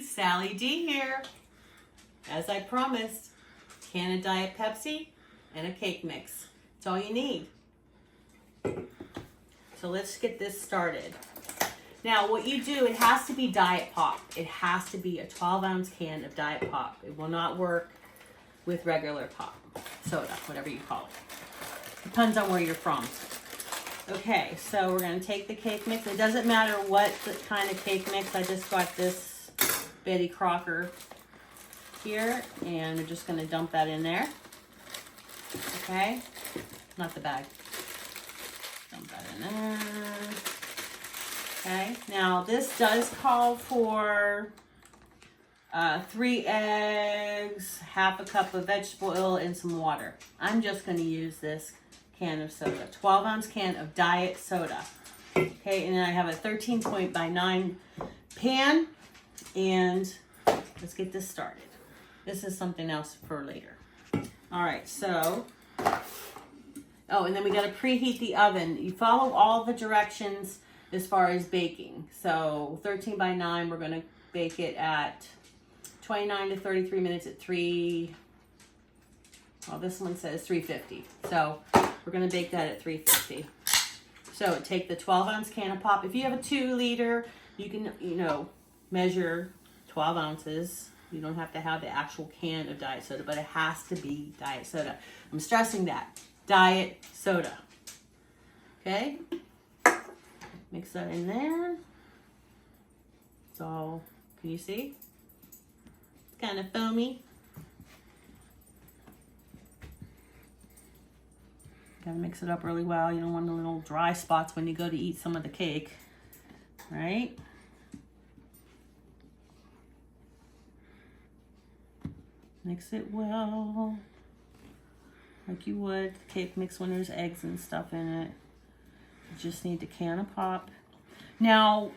Sally D here. As I promised, can of Diet Pepsi and a cake mix. That's all you need. So let's get this started. Now what you do, it has to be Diet Pop. It has to be a 12-ounce can of Diet Pop. It will not work with regular pop, soda, whatever you call it. Depends on where you're from. Okay, so we're gonna take the cake mix. It doesn't matter what kind of cake mix. I just got this Betty Crocker here, and we're just gonna dump that in there. Okay, not the bag. Dump that in there. Okay, now this does call for 3 eggs, half a cup of vegetable oil, and some water. I'm just going to use this can of soda, 12-ounce can of diet soda. Okay, and then I have a 13.9 pan, and let's get this started. This is something else for later. All right, so, oh, and then we got to preheat the oven. You follow all the directions as far as baking. So 13 by 9, we're going to bake it at 29 to 33 minutes at well, this one says 350. So we're going to bake that at 350. So take the 12-ounce can of pop. If you have a 2-liter, you can, measure 12 ounces. You don't have to have the actual can of diet soda, but it has to be diet soda. I'm stressing that. Diet soda. Okay? Mix that in there. So, can you see? It's kind of foamy. Gotta mix it up really well. You don't want the little dry spots when you go to eat some of the cake, right? Mix it well, like you would cake mix when there's eggs and stuff in it. You just need the can of pop. Now,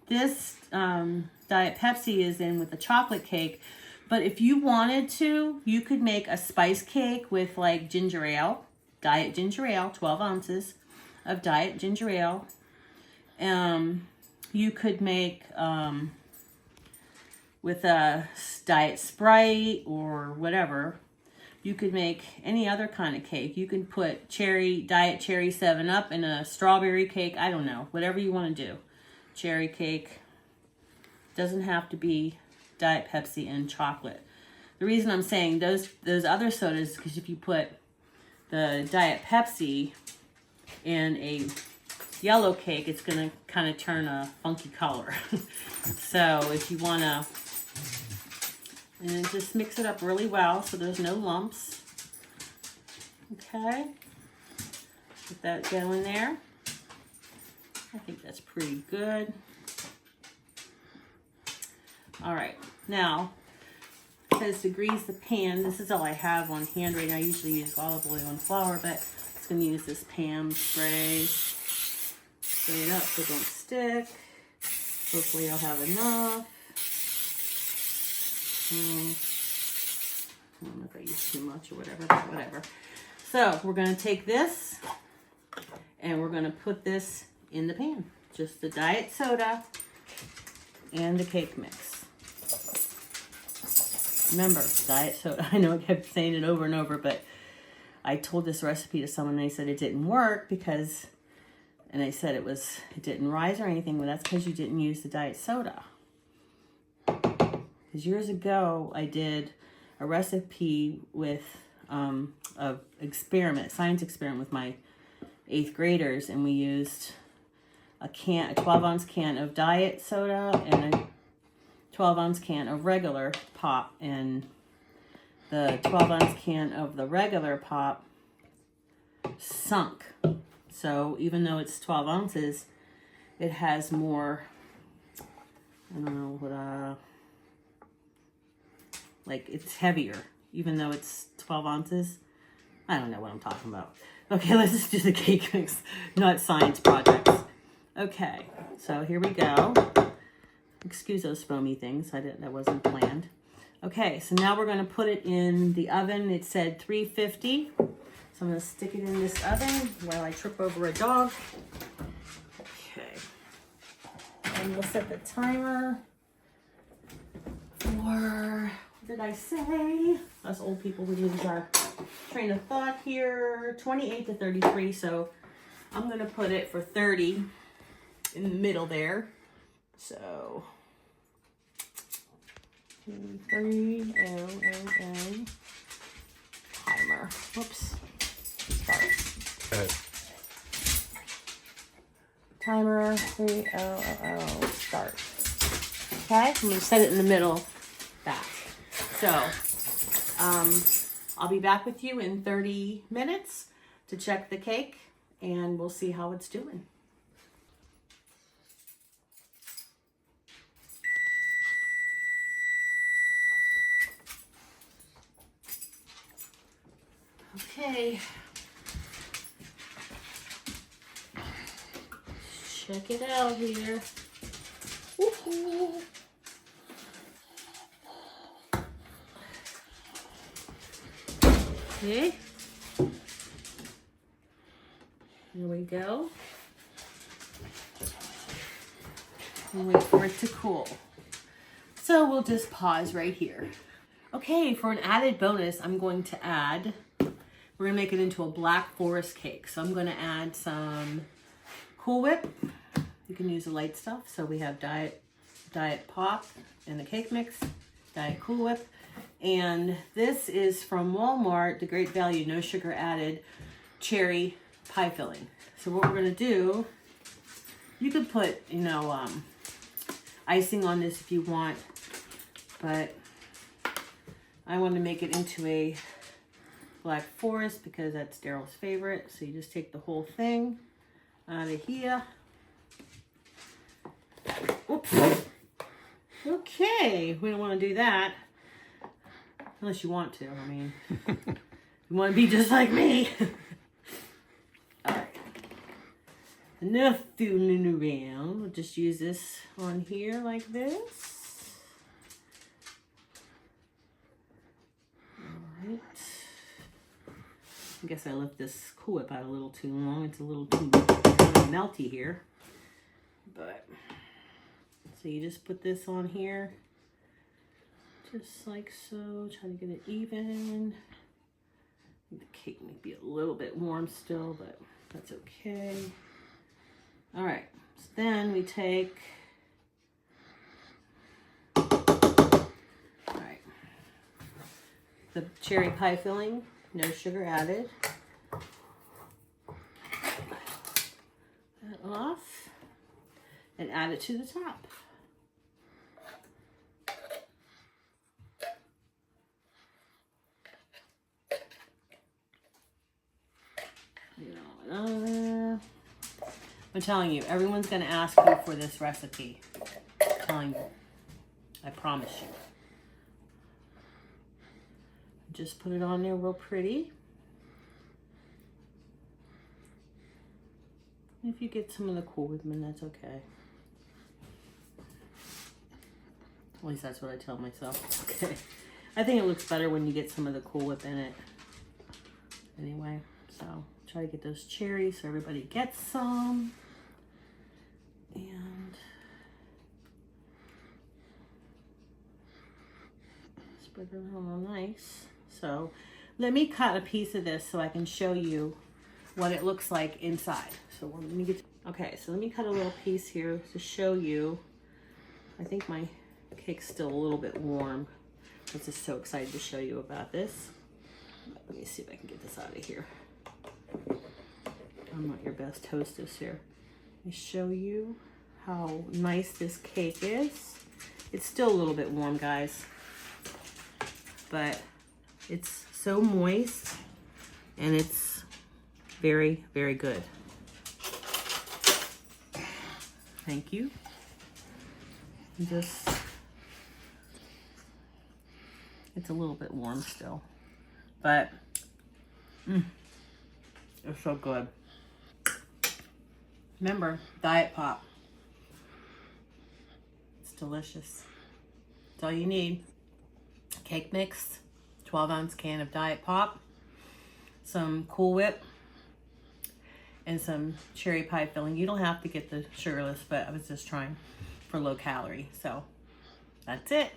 this Diet Pepsi is in with the chocolate cake, but if you wanted to, you could make a spice cake with like ginger ale, diet ginger ale, 12 ounces of diet ginger ale. You could make with a diet Sprite or whatever. You could make any other kind of cake. You can put diet cherry 7-Up in a strawberry cake. I don't know, whatever you want to do. Cherry cake. Doesn't have to be Diet Pepsi and chocolate. The reason I'm saying those other sodas is because if you put the Diet Pepsi in a yellow cake, it's going to kind of turn a funky color. So if you want to, and just mix it up really well so there's no lumps. Okay. Get that going there. I think that's pretty good. All right. Now, it says to grease the pan. This is all I have on hand right now. I usually use olive oil and flour, but I'm just going to use this Pam spray. Spray it up so it don't stick. Hopefully I'll have enough. I don't know if I use too much or whatever, but whatever. So we're going to take this and we're going to put this in the pan. Just the diet soda and the cake mix. Remember, diet soda. I know I kept saying it over and over, but I told this recipe to someone and they said it didn't work because, and I said it didn't rise or anything, but that's because you didn't use the diet soda. Because years ago, I did a recipe with a science experiment with my 8th graders, and we used a 12-ounce can of diet soda and a 12-ounce can of regular pop, and the 12-ounce can of the regular pop sunk. So even though it's 12 ounces, it has more, I don't know what, like it's heavier, even though it's 12 ounces. I don't know what I'm talking about. Okay, let's just do the cake mix, not science projects. Okay, so here we go. Excuse those foamy things. That wasn't planned. Okay, so now we're going to put it in the oven. It said 350. So I'm going to stick it in this oven while I trip over a dog. Okay. And we'll set the timer Or, what did I say? Us old people, we lose our train of thought here. 28 to 33, so I'm gonna put it for 30 in the middle there. So, 2, 3, timer. Whoops. Start. Timer, 3, start. Okay, I'm gonna set it in the middle back. So, I'll be back with you in 30 minutes to check the cake, and we'll see how it's doing. Okay. Check it out here. Woo-hoo. Okay. Here we go. And wait for it to cool. So we'll just pause right here. Okay, for an added bonus, I'm going to add, we're gonna make it into a Black Forest cake. So I'm gonna add some Cool Whip. You can use the light stuff. So we have Diet Pop and the cake mix, Diet Cool Whip. And this is from Walmart, the Great Value, no sugar added, cherry pie filling. So what we're gonna do, you could put, you know, icing on this if you want, but I want to make it into a Black Forest because that's Daryl's favorite. So you just take the whole thing out of here. Oops. Okay, we don't want to do that. Unless you want to, I mean. You want to be just like me. Alright. Enough fooling around. We'll just use this on here like this. Alright. I guess I left this Cool Whip out a little too long. It's a little too melty here. But, so you just put this on here. Just like so. Try to get it even. The cake may be a little bit warm still, but that's okay. All right, so then we take, all right, the cherry pie filling, no sugar added. That off and add it to the top. I'm telling you, everyone's going to ask you for this recipe. I'm telling you. I promise you. Just put it on there real pretty. If you get some of the Cool Whip in, that's okay. At least that's what I tell myself. Okay. I think it looks better when you get some of the Cool Whip in it. Anyway, so try to get those cherries so everybody gets some. And spread it around real nice. So let me cut a piece of this so I can show you what it looks like inside. So let me get, okay, so let me cut a little piece here to show you. I think my cake's still a little bit warm. I'm just so excited to show you about this. Let me see if I can get this out of here. I'm not your best hostess here. Let me show you how nice this cake is. It's still a little bit warm, guys, but it's so moist and it's very, very good. Thank you. Just, it's a little bit warm still, but it's so good. Remember, Diet Pop. It's delicious. That's all you need. Cake mix, 12-ounce can of Diet Pop, some Cool Whip, and some cherry pie filling. You don't have to get the sugarless, but I was just trying for low calorie. So That's it.